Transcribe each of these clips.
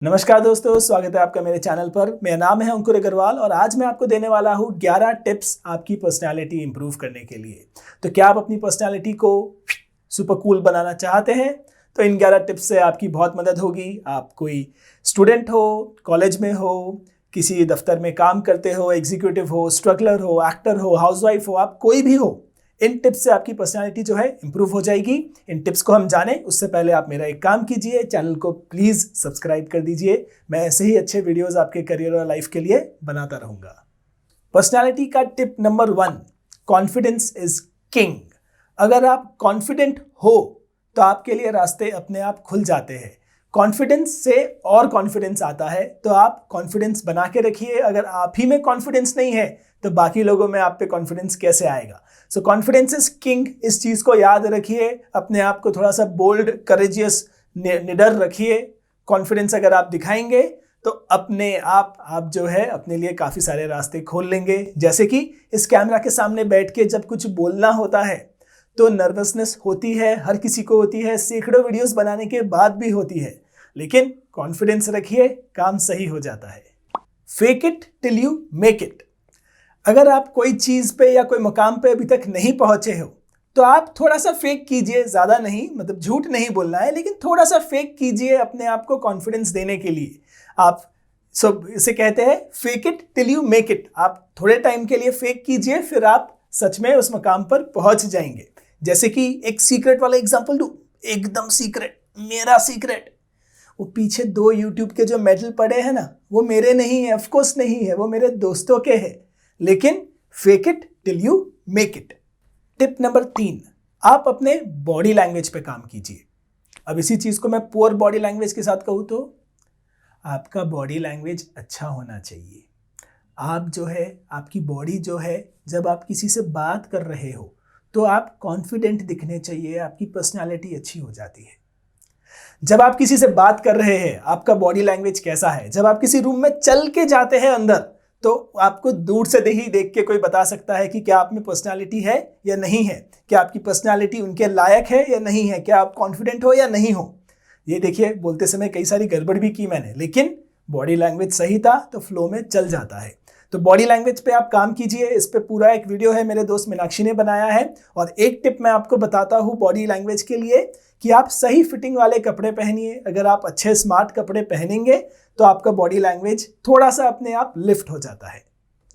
नमस्कार दोस्तों, स्वागत है आपका मेरे चैनल पर। मेरा नाम है अंकुर अग्रवाल और आज मैं आपको देने वाला हूँ 11 टिप्स आपकी पर्सनालिटी इंप्रूव करने के लिए। तो क्या आप अपनी पर्सनालिटी को सुपर कूल बनाना चाहते हैं? तो इन 11 टिप्स से आपकी बहुत मदद होगी। आप कोई स्टूडेंट हो, कॉलेज में हो, किसी दफ्तर में काम करते हो, एग्जीक्यूटिव हो, स्ट्रगलर हो, एक्टर हो, हाउसवाइफ हो, आप कोई भी हो, इन टिप्स से आपकी पर्सनालिटी जो है इंप्रूव हो जाएगी। इन टिप्स को हम जाने उससे पहले आप मेरा एक काम कीजिए, चैनल को प्लीज सब्सक्राइब कर दीजिए। मैं ऐसे ही अच्छे वीडियोस आपके करियर और लाइफ के लिए बनाता रहूंगा। पर्सनालिटी का tip number 1, confidence is king. अगर आप कॉन्फिडेंट हो तो आपके लिए रास्ते अपने आप खुल जाते हैं। कॉन्फिडेंस से और कॉन्फिडेंस आता है, तो आप कॉन्फिडेंस बना के रखिए। अगर आप ही में कॉन्फिडेंस नहीं है तो बाकी लोगों में आप पे कॉन्फिडेंस कैसे आएगा? सो कॉन्फिडेंस इज किंग, इस चीज को याद रखिए। अपने आप को थोड़ा सा बोल्ड, करेजियस, निडर रखिए। कॉन्फिडेंस अगर आप दिखाएंगे तो अपने आप जो है अपने लिए काफी सारे रास्ते खोल लेंगे। जैसे कि इस कैमरा के सामने बैठ के जब कुछ बोलना होता है तो नर्वसनेस होती है, हर किसी को होती है, सैकड़ों वीडियोस बनाने के बाद भी होती है, लेकिन कॉन्फिडेंस रखिए, काम सही हो जाता है। Fake it till you make it. अगर आप कोई चीज पे या कोई मुकाम पे अभी तक नहीं पहुंचे हो तो आप थोड़ा सा फेक कीजिए। ज्यादा नहीं, मतलब झूठ नहीं बोलना है, लेकिन थोड़ा सा फेक कीजिए अपने आप को कॉन्फिडेंस देने के लिए। आप सब इसे कहते हैं fake it till you make it. आप थोड़े टाइम के लिए फेक कीजिए, फिर आप सच में उस मुकाम पर पहुंच जाएंगे। जैसे कि एक सीक्रेट वाला एग्जांपल दूं, एकदम सीक्रेट, मेरा सीक्रेट। वो पीछे 2 यूट्यूब के जो मेडल पड़े हैं ना, वो मेरे नहीं है, ऑफकोर्स नहीं है, वो मेरे दोस्तों के हैं। लेकिन fake it till you make it. Tip number 3, आप अपने बॉडी लैंग्वेज पे काम कीजिए। अब इसी चीज को मैं पुअर बॉडी लैंग्वेज के साथ कहूँ तो आपका बॉडी लैंग्वेज अच्छा होना चाहिए। आप जो है, आपकी बॉडी जो है, जब आप किसी से बात कर रहे हो तो आप कॉन्फिडेंट दिखने चाहिए, आपकी पर्सनालिटी अच्छी हो जाती है। जब आप किसी से बात कर रहे हैं, आपका बॉडी लैंग्वेज कैसा है? जब आप किसी रूम में चल के जाते हैं अंदर, तो आपको दूर से ही देख के कोई बता सकता है कि क्या आप में पर्सनालिटी है या नहीं है, क्या आपकी पर्सनालिटी उनके लायक है या नहीं है, क्या आप कॉन्फिडेंट हो या नहीं हो। ये देखिए, बोलते समय कई सारी गड़बड़ भी की मैंने, लेकिन बॉडी लैंग्वेज सही था तो फ्लो में चल जाता है। तो बॉडी लैंग्वेज पे आप काम कीजिए। इस पे पूरा एक वीडियो है, मेरे दोस्त मीनाक्षी ने बनाया है। और एक टिप मैं आपको बताता हूँ बॉडी लैंग्वेज के लिए कि आप सही फिटिंग वाले कपड़े पहनिए। अगर आप अच्छे स्मार्ट कपड़े पहनेंगे तो आपका बॉडी लैंग्वेज थोड़ा सा अपने आप लिफ्ट हो जाता है।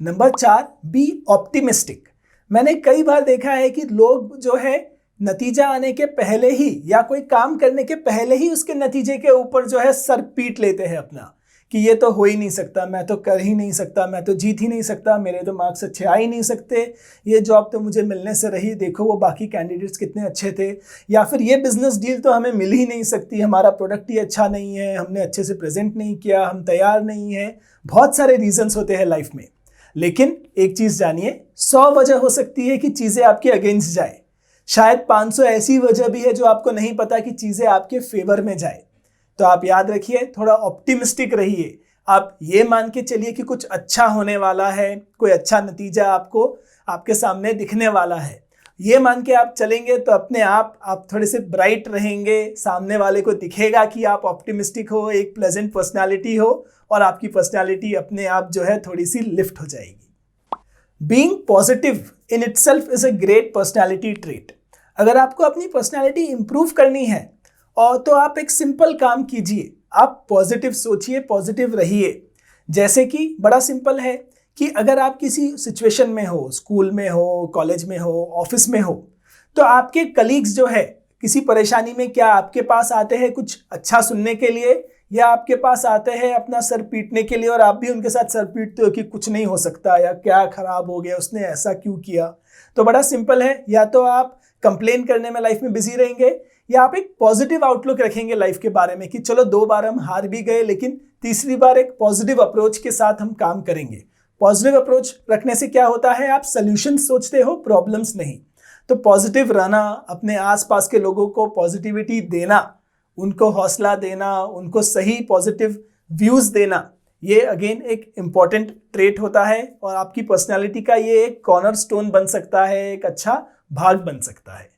Number 4, be optimistic. मैंने कई बार देखा है कि लोग जो है नतीजा आने के पहले ही या कोई काम करने के पहले ही उसके नतीजे के ऊपर जो है सर पीट लेते हैं अपना, कि ये तो हो ही नहीं सकता, मैं तो कर ही नहीं सकता, मैं तो जीत ही नहीं सकता, मेरे तो मार्क्स अच्छे आ ही नहीं सकते, ये जॉब तो मुझे मिलने से रही, देखो वो बाकी कैंडिडेट्स कितने अच्छे थे, या फिर ये बिजनेस डील तो हमें मिल ही नहीं सकती, हमारा प्रोडक्ट ही अच्छा नहीं है, हमने अच्छे से प्रेजेंट नहीं किया, हम तैयार नहीं है। बहुत सारे रीजंस होते हैं लाइफ में, लेकिन एक चीज जानिए, 100 वजह हो सकती है कि चीजें आपके अगेंस्ट जाए, शायद 500 ऐसी वजह भी है जो आपको नहीं पता कि चीजें आपके फेवर में जाए। तो आप याद रखिए, थोड़ा ऑप्टिमिस्टिक रहिए। आप ये मान के चलिए कि कुछ अच्छा होने वाला है, कोई अच्छा नतीजा आपको आपके सामने दिखने वाला है। ये मान के आप चलेंगे तो अपने आप थोड़े से ब्राइट रहेंगे, सामने वाले को दिखेगा कि आप ऑप्टिमिस्टिक हो, एक प्लेजेंट पर्सनालिटी हो, और आपकी पर्सनालिटी अपने आप जो है थोड़ी सी लिफ्ट हो जाएगी। Being positive in itself is a great personality trait. अगर आपको अपनी पर्सनालिटी इंप्रूव करनी है और तो आप एक सिंपल काम कीजिए, आप पॉजिटिव सोचिए, पॉजिटिव रहिए। जैसे कि बड़ा सिंपल है कि अगर आप किसी सिचुएशन में हो, स्कूल में हो, कॉलेज में हो, ऑफिस में हो, तो आपके कलीग्स जो है किसी परेशानी में क्या आपके पास आते हैं कुछ अच्छा सुनने के लिए, या आपके पास आते हैं अपना सर पीटने के लिए, और आप भी उनके साथ सर पीटते हो कि कुछ नहीं हो सकता, या क्या खराब हो गया, उसने ऐसा क्यों किया। तो बड़ा सिंपल है, या तो आप कंप्लेन करने में लाइफ में बिजी रहेंगे, या आप एक पॉजिटिव आउटलुक रखेंगे लाइफ के बारे में कि चलो 2 बार हम हार भी गए, लेकिन तीसरी बार एक पॉजिटिव अप्रोच के साथ हम काम करेंगे। पॉजिटिव अप्रोच रखने से क्या होता है, आप सॉल्यूशन सोचते हो, प्रॉब्लम्स नहीं। तो पॉजिटिव रहना, अपने आसपास के लोगों को पॉजिटिविटी देना, उनको हौसला देना, उनको सही पॉजिटिव व्यूज देना, ये अगेन एक इंपॉर्टेंट ट्रेट होता है और आपकी पर्सनालिटी का ये एक कॉर्नर स्टोन बन सकता है, एक अच्छा भाग बन सकता है।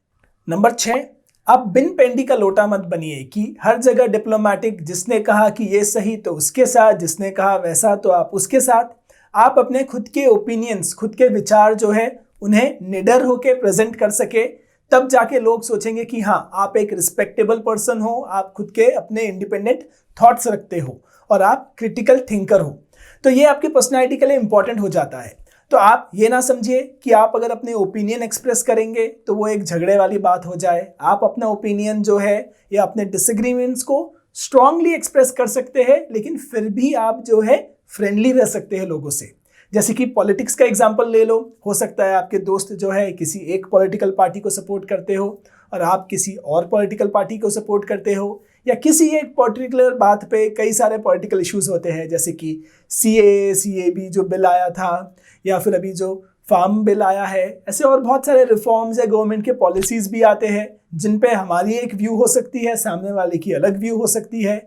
नंबर 6, आप बिन पेंडी का लोटा मत बनिए कि हर जगह डिप्लोमेटिक, जिसने कहा कि ये सही तो उसके साथ, जिसने कहा वैसा तो आप उसके साथ। आप अपने खुद के ओपिनियंस, खुद के विचार जो है उन्हें निडर होकर प्रेजेंट कर सके, तब जाके लोग सोचेंगे कि हाँ आप एक रिस्पेक्टेबल पर्सन हो, आप खुद के अपने इंडिपेंडेंट थॉट्स रखते हो और आप क्रिटिकल थिंकर हो। तो ये आपकी पर्सनैलिटी के लिए इंपॉर्टेंट हो जाता है। तो आप ये ना समझिए कि आप अगर अपने ओपिनियन एक्सप्रेस करेंगे तो वो एक झगड़े वाली बात हो जाए। आप अपना ओपिनियन जो है या अपने डिसएग्रीमेंट्स को स्ट्रांगली एक्सप्रेस कर सकते हैं, लेकिन फिर भी आप जो है फ्रेंडली रह सकते हैं लोगों से। जैसे कि पॉलिटिक्स का एग्जांपल ले लो, हो सकता है आपके दोस्त जो है किसी एक पॉलिटिकल पार्टी को सपोर्ट करते हो और आप किसी और पॉलिटिकल पार्टी को सपोर्ट करते हो, या किसी एक पर्टिकुलर बात पे कई सारे पॉलिटिकल इश्यूज होते हैं, जैसे कि CAB जो बिल आया था, या फिर अभी जो फार्म बिल आया है। ऐसे और बहुत सारे रिफॉर्म्स या गवर्नमेंट के पॉलिसीज भी आते हैं जिन पे हमारी एक व्यू हो सकती है, सामने वाले की अलग व्यू हो सकती है।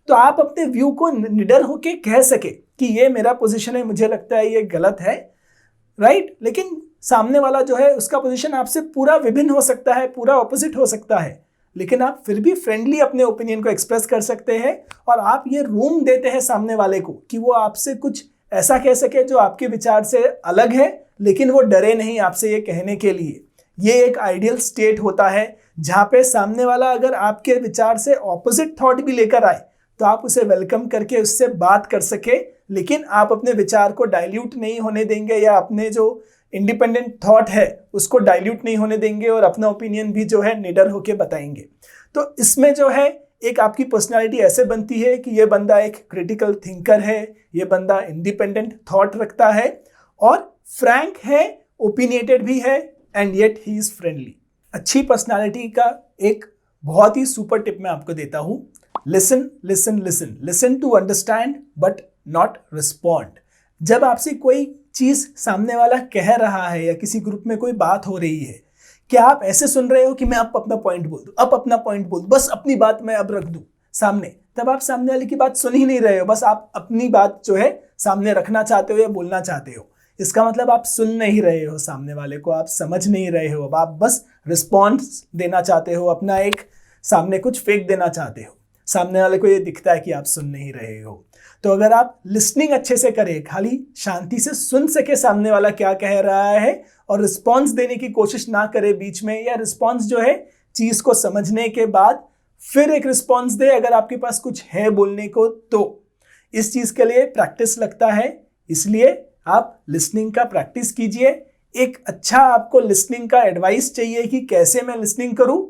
तो आप अपने व्यू को निडर होके कह सके कि ये मेरा पोजीशन है, मुझे लगता है ये गलत है, राइट। लेकिन सामने वाला जो है उसका पोजीशन आपसे पूरा विभिन्न हो सकता है, पूरा ऑपोजिट हो सकता है, लेकिन आप फिर भी फ्रेंडली अपने ओपिनियन को एक्सप्रेस कर सकते हैं और आप ये रूम देते हैं सामने वाले को कि वो आपसे कुछ ऐसा कह सके जो आपके विचार से अलग है, लेकिन वो डरे नहीं आपसे ये कहने के लिए। ये एक आइडियल स्टेट होता है जहाँ पे सामने वाला अगर आपके विचार से ऑपोजिट थॉट भी लेकर आए तो आप उसे वेलकम करके उससे बात कर सके, लेकिन आप अपने विचार को डाइल्यूट नहीं होने देंगे या अपने जो इंडिपेंडेंट थॉट है उसको डाइल्यूट नहीं होने देंगे और अपना ओपिनियन भी जो है निडर होके बताएंगे। तो इसमें जो है एक आपकी पर्सनालिटी ऐसे बनती है कि ये बंदा एक क्रिटिकल थिंकर है, ये बंदा इंडिपेंडेंट थॉट रखता है और फ्रैंक है, ओपिनियटेड भी है, and yet he is friendly. अच्छी पर्सनालिटी का एक बहुत ही सुपर टिप मैं आपको देता हूं। Listen listen listen listen to understand but not respond. जब आपसे कोई चीज सामने वाला कह रहा है या किसी ग्रुप में कोई बात हो रही है, क्या आप ऐसे सुन रहे हो कि मैं अब अपना पॉइंट बोल दूं, अब अपना पॉइंट बोल दूं, बस अपनी बात मैं अब रख दूं सामने? तब आप सामने वाले की बात सुन ही नहीं रहे हो, बस आप अपनी बात जो है सामने रखना चाहते हो या बोलना चाहते हो। इसका मतलब आप सुन नहीं रहे हो सामने वाले को, आप समझ नहीं रहे हो, अब आप बस रिस्पॉन्स देना चाहते हो, अपना एक सामने कुछ फेंक देना चाहते हो। सामने वाले को ये दिखता है कि आप सुन नहीं रहे हो। तो अगर आप लिसनिंग अच्छे से करें, खाली शांति से सुन सके सामने वाला क्या कह रहा है और रिस्पॉन्स देने की कोशिश ना करे बीच में, या रिस्पॉन्स जो है चीज को समझने के बाद फिर एक रिस्पॉन्स दे अगर आपके पास कुछ है बोलने को, तो इस चीज के लिए प्रैक्टिस लगता है। इसलिए आप लिसनिंग का प्रैक्टिस कीजिए। एक अच्छा आपको लिसनिंग का एडवाइस चाहिए कि कैसे मैं लिसनिंग करूं।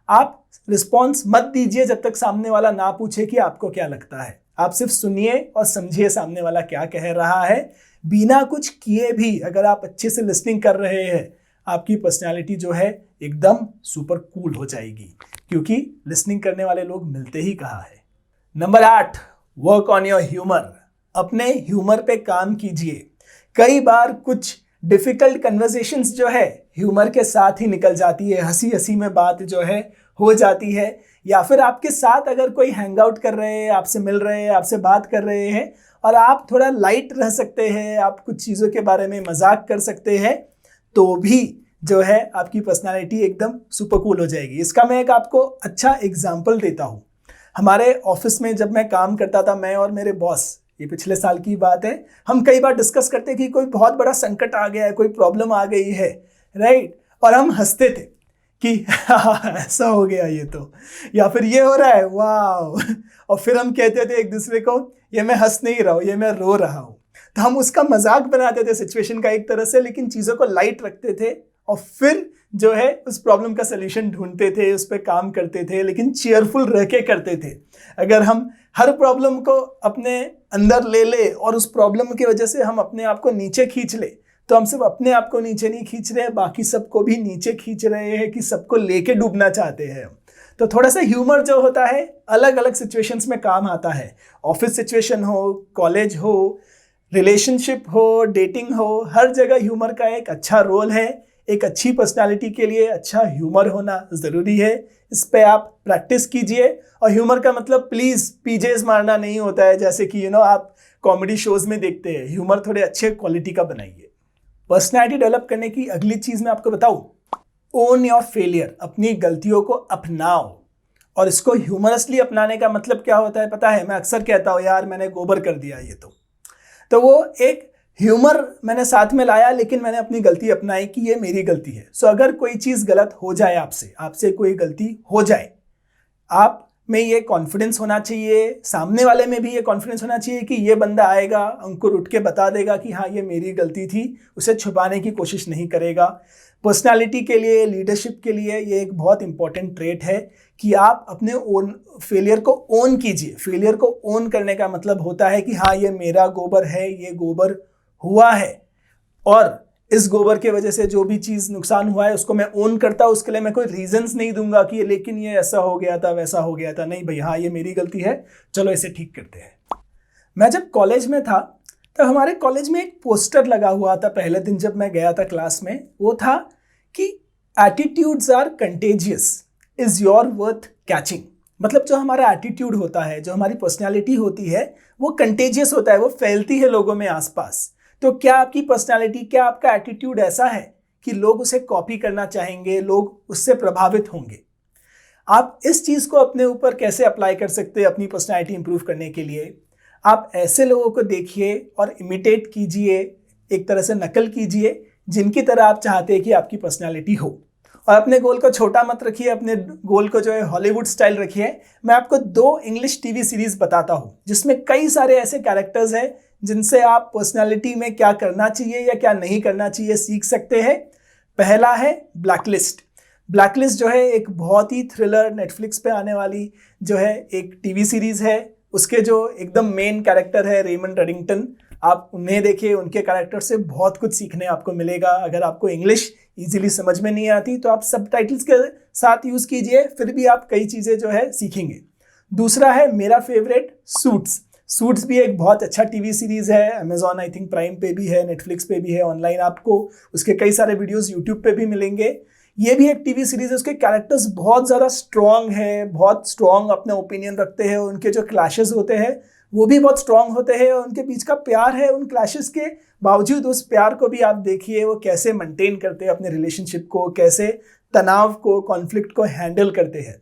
आप रिस्पॉन्स मत दीजिए जब तक सामने वाला ना पूछे कि आपको क्या लगता है। आप सिर्फ सुनिए और समझिए सामने वाला क्या कह रहा है। बिना कुछ किए भी अगर आप अच्छे से लिसनिंग कर रहे हैं, आपकी पर्सनालिटी जो है एकदम सुपर कूल हो जाएगी, क्योंकि लिसनिंग करने वाले लोग मिलते ही कहाँ है। Number 8, work on your humour. अपने ह्यूमर पे काम कीजिए। कई बार कुछ डिफिकल्ट कन्वर्सेशंस जो है ह्यूमर के साथ ही निकल जाती है, हंसी हंसी में बात जो है हो जाती है। या फिर आपके साथ अगर कोई हैंग आउट कर रहे हैं, आपसे मिल रहे हैं, आपसे बात कर रहे हैं और आप थोड़ा लाइट रह सकते हैं, आप कुछ चीज़ों के बारे में मजाक कर सकते हैं, तो भी जो है आपकी पर्सनालिटी एकदम सुपर कूल हो जाएगी। इसका मैं एक आपको अच्छा एग्जाम्पल देता हूँ। हमारे ऑफिस में जब मैं काम करता था, मैं और मेरे बॉस, ये पिछले साल की बात है, हम कई बार डिस्कस करते कि कोई बहुत बड़ा संकट आ गया है, कोई प्रॉब्लम आ गई है, राइट। और हम हंसते थे कि ऐसा हो गया ये तो, या फिर ये हो रहा है, वाह। और फिर हम कहते थे एक दूसरे को, ये मैं हंस नहीं रहा हूँ, ये मैं रो रहा हूँ। तो हम उसका मजाक बनाते थे सिचुएशन का एक तरह से, लेकिन चीज़ों को लाइट रखते थे और फिर जो है उस प्रॉब्लम का सलूशन ढूंढते थे, उस पर काम करते थे, लेकिन चेयरफुल रह के करते थे। अगर हम हर प्रॉब्लम को अपने अंदर ले ले और उस प्रॉब्लम की वजह से हम अपने आप को नीचे खींच ले, तो हम सिर्फ अपने आप को नीचे नहीं खींच रहे हैं, बाकी सबको भी नीचे खींच रहे हैं कि सबको लेके डूबना चाहते हैं। तो थोड़ा सा ह्यूमर जो होता है अलग अलग सिचुएशंस में काम आता है। ऑफिस सिचुएशन हो, कॉलेज हो, रिलेशनशिप हो, डेटिंग हो, हर जगह ह्यूमर का एक अच्छा रोल है। एक अच्छी पर्सनालिटी के लिए अच्छा ह्यूमर होना ज़रूरी है। इस पे आप प्रैक्टिस कीजिए। और ह्यूमर का मतलब प्लीज़ पीजेस मारना नहीं होता है, जैसे कि आप कॉमेडी शोज़ में देखते हैं। ह्यूमर थोड़े अच्छे क्वालिटी का बनाइए। पर्सनैलिटी डेवलप करने की अगली चीज़ मैं आपको बताऊं, ओन योर फेलियर, अपनी गलतियों को अपनाओ। और इसको ह्यूमरसली अपनाने का मतलब क्या होता है पता है? मैं अक्सर कहता हूँ यार मैंने गोबर कर दिया ये तो वो एक ह्यूमर मैंने साथ में लाया, लेकिन मैंने अपनी गलती अपनाई कि ये मेरी गलती है। सो अगर कोई चीज़ गलत हो जाए आपसे कोई गलती हो जाए, आप में ये कॉन्फिडेंस होना चाहिए, सामने वाले में भी ये कॉन्फिडेंस होना चाहिए कि ये बंदा आएगा, अंकुर उठ के बता देगा कि हाँ ये मेरी गलती थी, उसे छुपाने की कोशिश नहीं करेगा। पर्सनालिटी के लिए, लीडरशिप के लिए ये एक बहुत इंपॉर्टेंट ट्रेट है कि आप अपने ओन फेलियर को ओन कीजिए। फेलियर को ओन करने का मतलब होता है कि हाँ ये मेरा गोबर है, ये गोबर हुआ है, और इस गोबर के वजह से जो भी चीज़ नुकसान हुआ है उसको मैं ओन करता हूँ। उसके लिए मैं कोई रीजंस नहीं दूंगा कि लेकिन ये ऐसा हो गया था, वैसा हो गया था। नहीं भाई, हाँ ये मेरी गलती है, चलो इसे ठीक करते हैं। मैं जब कॉलेज में था तब हमारे कॉलेज में एक पोस्टर लगा हुआ था। पहले दिन जब मैं गया था क्लास में, वो था कि attitudes are contagious, is your worth catching. मतलब जो हमारा एटीट्यूड होता है, जो हमारी पर्सनैलिटी होती है, वो कंटेजियस होता है, वो फैलती है लोगों में आसपास। तो क्या आपकी पर्सनैलिटी, क्या आपका एटीट्यूड ऐसा है कि लोग उसे कॉपी करना चाहेंगे, लोग उससे प्रभावित होंगे? आप इस चीज़ को अपने ऊपर कैसे अप्लाई कर सकते हैं अपनी पर्सनैलिटी इंप्रूव करने के लिए? आप ऐसे लोगों को देखिए और इमिटेट कीजिए, एक तरह से नकल कीजिए जिनकी तरह आप चाहते हैं कि आपकी पर्सनैलिटी हो। और अपने गोल को छोटा मत रखिए, अपने गोल को जो है हॉलीवुड स्टाइल रखिए। मैं आपको 2 इंग्लिश टीवी सीरीज बताता हूँ जिसमें कई सारे ऐसे कैरेक्टर्स हैं जिनसे आप पर्सनैलिटी में क्या करना चाहिए या क्या नहीं करना चाहिए सीख सकते हैं। पहला है ब्लैकलिस्ट। ब्लैकलिस्ट जो है एक बहुत ही थ्रिलर, नेटफ्लिक्स पे आने वाली जो है एक टीवी सीरीज है। उसके जो एकदम मेन कैरेक्टर है रेमंड रेडिंगटन, आप उन्हें देखिए, उनके कैरेक्टर से बहुत कुछ सीखने आपको मिलेगा। अगर आपको इंग्लिश इजीली समझ में नहीं आती तो आप सबटाइटल्स के साथ यूज़ कीजिए, फिर भी आप कई चीज़ें जो है सीखेंगे। दूसरा है मेरा फेवरेट, सूट्स। सूट्स भी एक बहुत अच्छा टीवी सीरीज़ है। अमेजॉन आई थिंक प्राइम पे भी है, नेटफ्लिक्स पे भी है, ऑनलाइन आपको उसके कई सारे वीडियोस यूट्यूब पे भी मिलेंगे। ये भी एक टीवी सीरीज़ है। उसके कैरेक्टर्स बहुत ज़्यादा स्ट्रॉन्ग है, बहुत स्ट्रॉन्ग अपने ओपिनियन रखते हैं। उनके जो क्लैशेस होते हैं वो भी बहुत स्ट्रॉन्ग होते हैं, और उनके बीच का प्यार है, उन क्लैशेस के बावजूद उस प्यार को भी आप देखिए वो कैसे मेंटेन करते हैं अपने रिलेशनशिप को, कैसे तनाव को, कॉन्फ्लिक्ट को हैंडल करते हैं।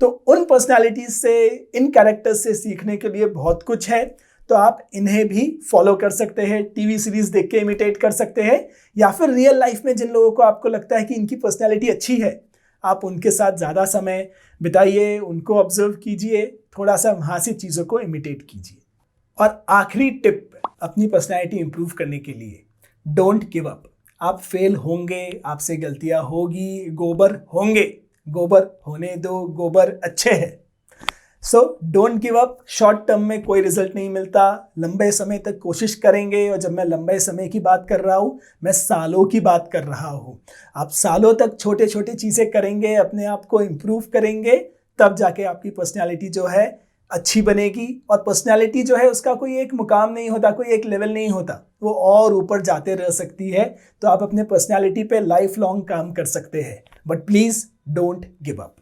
तो उन पर्सनालिटीज से, इन कैरेक्टर्स से सीखने के लिए बहुत कुछ है। तो आप इन्हें भी फॉलो कर सकते हैं, टीवी सीरीज देख के इमिटेट कर सकते हैं, या फिर रियल लाइफ में जिन लोगों को आपको लगता है कि इनकी पर्सनैलिटी अच्छी है, आप उनके साथ ज़्यादा समय बिताइए, उनको ऑब्जर्व कीजिए, थोड़ा सा वहाँ से चीज़ों को इमिटेट कीजिए। और आखिरी टिप अपनी पर्सनैलिटी इंप्रूव करने के लिए, डोंट गिव अप। आप फेल होंगे, आपसे गलतियाँ होगी, गोबर होंगे, गोबर होने दो, गोबर अच्छे हैं। So don't give up. Short term में कोई रिजल्ट नहीं मिलता, लंबे समय तक कोशिश करेंगे। और जब मैं लंबे समय की बात कर रहा हूँ, मैं सालों की बात कर रहा हूँ। आप सालों तक छोटे छोटे चीज़ें करेंगे, अपने आप को इम्प्रूव करेंगे, तब जाके आपकी पर्सनैलिटी जो है अच्छी बनेगी। और पर्सनैलिटी जो है उसका कोई एक मुकाम नहीं होता, कोई एक लेवल नहीं होता, वो और ऊपर जाते रह सकती है। तो आप अपने पर्सनैलिटी पे लाइफ लॉन्ग काम कर सकते हैं, but please don't give up.